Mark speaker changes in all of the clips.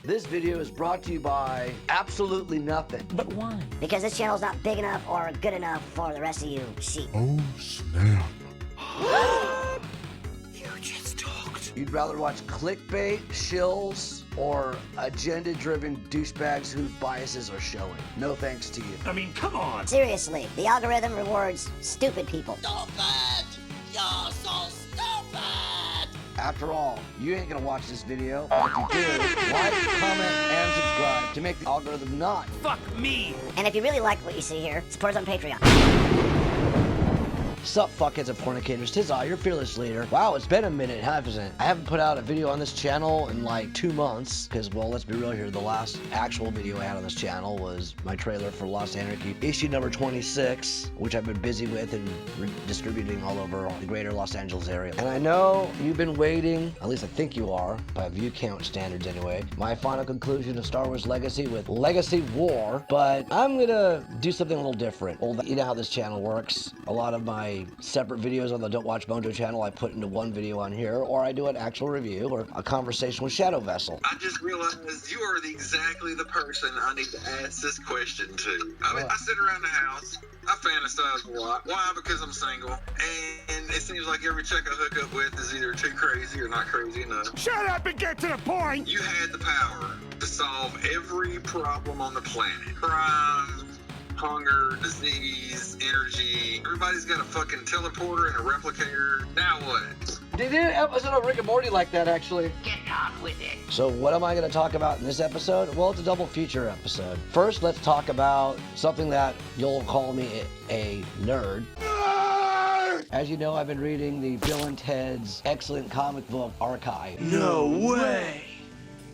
Speaker 1: This video is brought to you by absolutely nothing.
Speaker 2: But why?
Speaker 3: Because this channel's not big enough or good enough for the rest of you sheep.
Speaker 4: Oh, snap.
Speaker 1: You just talked. You'd rather watch clickbait, shills, or agenda-driven douchebags whose biases are showing. No thanks to you.
Speaker 2: I mean, come on.
Speaker 3: Seriously, the algorithm rewards stupid people.
Speaker 5: Stupid! You're so stupid!
Speaker 1: After all, you ain't gonna watch this video. But if you do, like, comment, and subscribe to make the algorithm not.
Speaker 2: Fuck me.
Speaker 3: And if you really like what you see here, support us on Patreon.
Speaker 1: Sup, fuckheads and fornicators, 'tis I, your fearless leader. Wow, it's been a minute, hasn't it? I haven't put out a video on this channel in like 2 months, because, well, let's be real here, the last actual video I had on this channel was my trailer for Lost Anarchy, issue number 26, which I've been busy with and distributing all over the greater Los Angeles area. And I know you've been waiting, at least I think you are, by view count standards anyway, my final conclusion of Star Wars Legacy with Legacy War, but I'm gonna do something a little different. Well, you know how this channel works. A lot of my separate videos on the Don't Watch Mojo channel I put into one video on here, or I do an actual review or a conversation with Shadowvessel.
Speaker 6: I just realized you are exactly the person I need to ask this question to. I sit around the house, I fantasize a lot. Why? Because I'm single, and it seems like every chick I hook up with is either too crazy or not crazy enough.
Speaker 2: Shut up and get to the point.
Speaker 6: You had the power to solve every problem on the planet. Crime, hunger, disease, energy. Everybody's got a fucking teleporter and a replicator. Now what?
Speaker 1: They did an episode of Rick and Morty like that, actually.
Speaker 5: Get on with it.
Speaker 1: So what am I going to talk about in this episode? Well, it's a double feature episode. First, let's talk about something that you'll call me a nerd. As you know, I've been reading the Bill and Ted's excellent comic book archive.
Speaker 2: No way.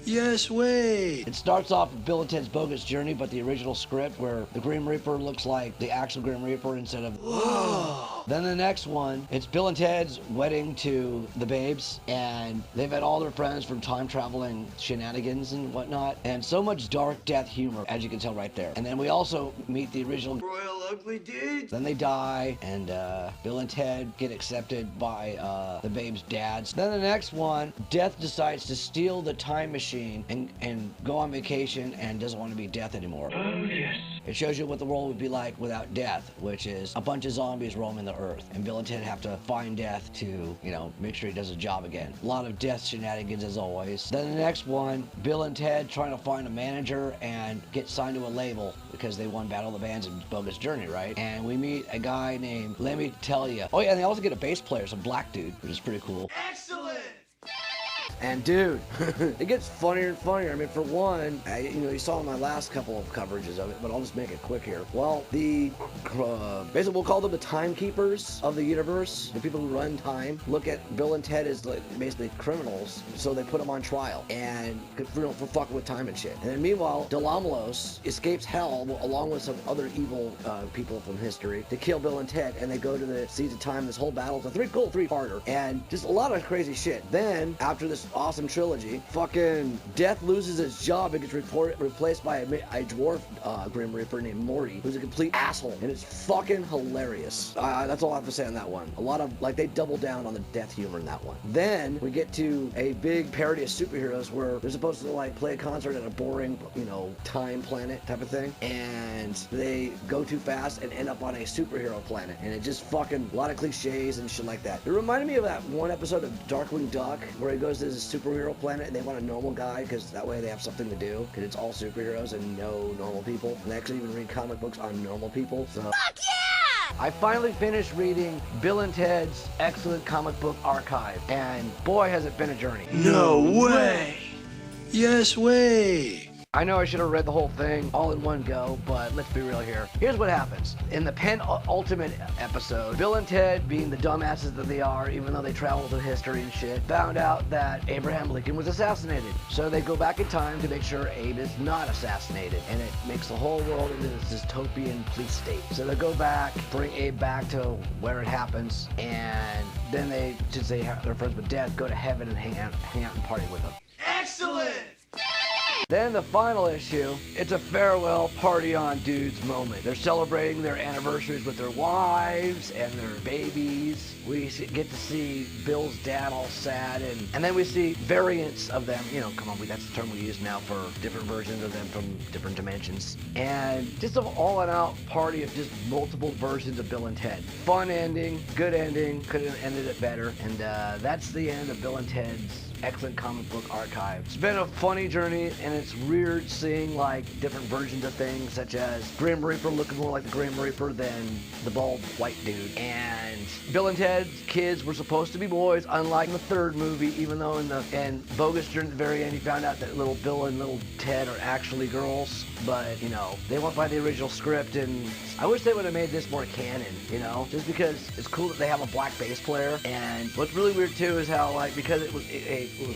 Speaker 4: Yes way.
Speaker 1: It starts off with Bill and Ted's Bogus Journey, but the original script where the Grim Reaper looks like the actual Grim Reaper instead of... Whoa. Then the next one, it's Bill and Ted's wedding to the babes, and they've had all their friends from time-traveling shenanigans and whatnot, and so much dark death humor, as you can tell right there. And then we also meet the original Royal Ugly Dudes. Then they die, and Bill and Ted get accepted by the babes' dads. Then the next one, Death decides to steal the time machine and go on vacation and doesn't want to be Death anymore.
Speaker 2: Oh, yes.
Speaker 1: It shows you what the world would be like without Death, which is a bunch of zombies roaming the earth, and Bill and Ted have to find Death to, you know, make sure he does his job again. A lot of Death shenanigans as always. Then the next one, Bill and Ted trying to find a manager and get signed to a label because they won Battle of the Bands and Bogus Journey, right? And we meet a guy named Let Me Tell Ya. Oh yeah, and they also get a bass player, some black dude, which is pretty cool.
Speaker 2: Excellent.
Speaker 1: And dude, it gets funnier and funnier. I mean, for one, you saw my last couple of coverages of it, but I'll just make it quick here. Well, basically we'll call them the timekeepers of the universe, the people who run time, look at Bill and Ted as like basically criminals, so they put them on trial and for fucking with time and shit. And then meanwhile, Delamos escapes hell along with some other evil people from history to kill Bill and Ted, and they go to the Seas of Time. This whole battle, it's a three-parter, and just a lot of crazy shit. Then after this awesome trilogy, fucking Death loses his job and gets replaced by a dwarf Grim Reaper named Morty, who's a complete asshole, and it's fucking hilarious. That's all I have to say on that one. A lot of, like, they double down on the death humor in that one. Then we get to a big parody of superheroes where they're supposed to like play a concert at a boring, time planet type of thing, and they go too fast and end up on a superhero planet, and it just fucking a lot of cliches and shit like that. It reminded me of that one episode of Darkwing Duck where he goes to this superhero planet and they want a normal guy because that way they have something to do, because it's all superheroes and no normal people, and they actually even read comic books on normal people. So
Speaker 5: Fuck yeah!
Speaker 1: I finally finished reading Bill and Ted's excellent comic book archive, and boy has it been a journey.
Speaker 2: No way.
Speaker 4: Yes way.
Speaker 1: I know I should have read the whole thing all in one go, but let's be real here. Here's what happens. In the penultimate episode, Bill and Ted, being the dumbasses that they are, even though they travel through history and shit, found out that Abraham Lincoln was assassinated. So they go back in time to make sure Abe is not assassinated, and it makes the whole world into this dystopian police state. So they go back, bring Abe back to where it happens, and then they, since they're friends with Death, go to heaven and hang out and party with him.
Speaker 2: Excellent.
Speaker 1: Then the final issue, it's a farewell party on dudes moment. They're celebrating their anniversaries with their wives and their babies. We get to see Bill's dad all sad, and then we see variants of them. You know, come on, that's the term we use now for different versions of them from different dimensions. And just an all-out party of just multiple versions of Bill and Ted. Fun ending, good ending, could have ended it better. And that's the end of Bill and Ted's excellent comic book archive. It's been a funny journey, and it's weird seeing like different versions of things, such as Grim Reaper looking more like the Grim Reaper than the bald white dude. And Bill and Ted's kids were supposed to be boys, unlike in the third movie, even though in Bogus during the very end you found out that little Bill and little Ted are actually girls. But, you know, they went by the original script, and I wish they would have made this more canon, you know, just because it's cool that they have a black bass player. And what's really weird too is how, like, because it was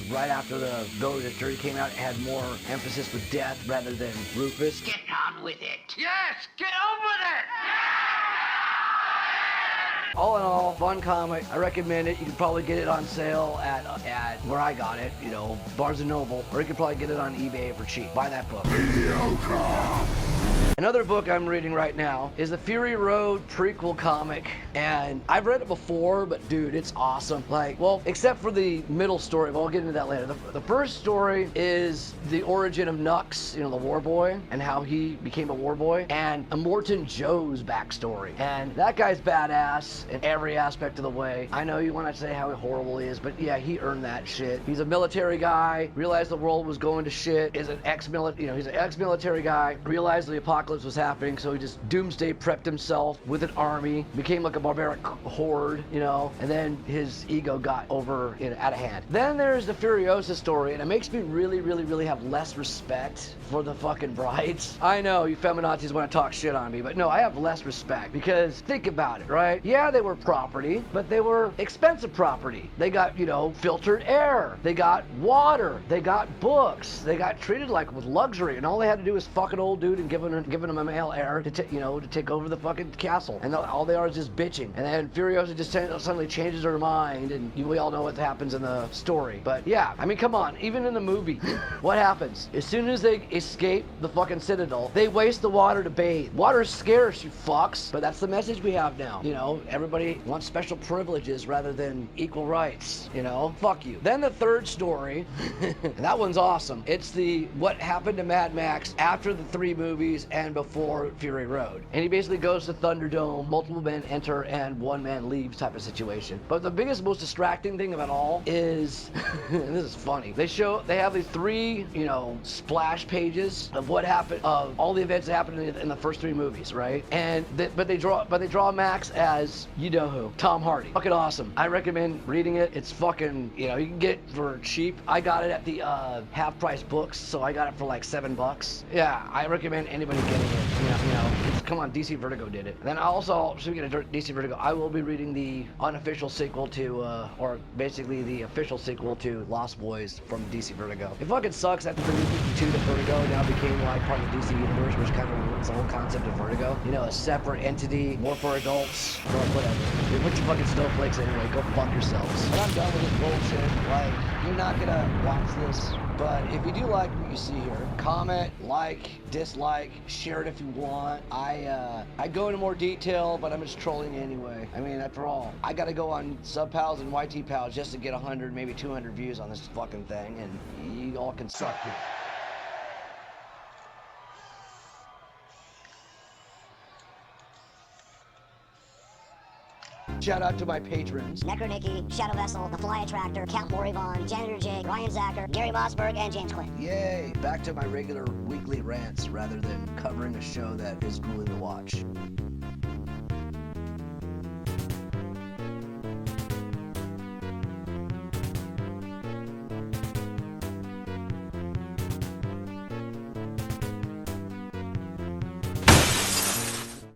Speaker 1: right after the Go to Dirty came out, it had more emphasis with death rather than Rufus.
Speaker 5: Get on with it.
Speaker 2: Yes, get on with it!
Speaker 1: All in all, fun comic. I recommend it. You can probably get it on sale at where I got it, you know, Barnes & Noble, or you can probably get it on eBay for cheap. Buy that book. Another book I'm reading right now is the Fury Road prequel comic, and I've read it before, but dude, it's awesome. Like, well, except for the middle story, but I'll get into that later. The first story is the origin of Nux, you know, the war boy, and how he became a war boy, and Immortan Joe's backstory. And that guy's badass in every aspect of the way. I know you want to say how horrible he is, but yeah, he earned that shit. He's a military guy, realized the world was going to shit, he's an ex-military guy, realized the apocalypse was happening, so he just doomsday prepped himself with an army, became like a barbaric horde, you know, and then his ego got out of hand. Then there's the Furiosa story, and it makes me really, really, really have less respect for the fucking brides. I know you feminazis want to talk shit on me, but no, I have less respect, because think about it, right? Yeah, they were property, but they were expensive property. They got, you know, filtered air, they got water, they got books, they got treated like with luxury, and all they had to do was fuck an old dude and giving him a male heir to take over the fucking castle, and all they are is just bitching. And then Furiosa just suddenly changes her mind, and we all know what happens in the story. But yeah, I mean, come on, even in the movie, what happens? As soon as they escape the fucking Citadel, they waste the water to bathe. Water is scarce, you fucks. But that's the message we have now. You know, everybody wants special privileges rather than equal rights. You know, fuck you. Then the third story, and that one's awesome. It's what happened to Mad Max after the 3 movies and before Fury Road. And he basically goes to Thunderdome, multiple men enter and one man leaves type of situation. But the biggest, most distracting thing of it all is, and this is funny, they have these 3, you know, splash pages of what happened, of all the events that happened in the first 3 movies, right? And but they draw Max as, you know who, Tom Hardy. Fucking awesome. I recommend reading it. It's fucking, you know, you can get it for cheap. I got it at the half price books, so I got it for like $7. Yeah, I recommend anybody getting it. You know, come on, DC Vertigo did it. And then also, speaking of DC Vertigo, I will be reading the unofficial sequel to, or basically the official sequel to Lost Boys from DC Vertigo. It fucking sucks that the New 52 to Vertigo now became like part of the DC universe, which kind of ruins the whole concept of Vertigo. You know, a separate entity, more for adults, or whatever. You're a bunch of fucking snowflakes anyway, go fuck yourselves. But I'm done with this bullshit. Like, you're not gonna watch this, but if you do like what you see here, comment, like, dislike, share it if you want. I go into more detail, but I'm just trolling anyway. I mean, after all, I gotta go on Sub Pals and YT Pals just to get 100, maybe 200 views on this fucking thing, and you all can suck it. Shout out to my patrons.
Speaker 3: Necro Nicky, Shadowvessel, The Fly Attractor, Count Morivon, Janitor Jake, Ryan Zacher, Gary Mossberg, and James Quinn.
Speaker 1: Yay! Back to my regular weekly rants rather than covering a show that is grueling to watch.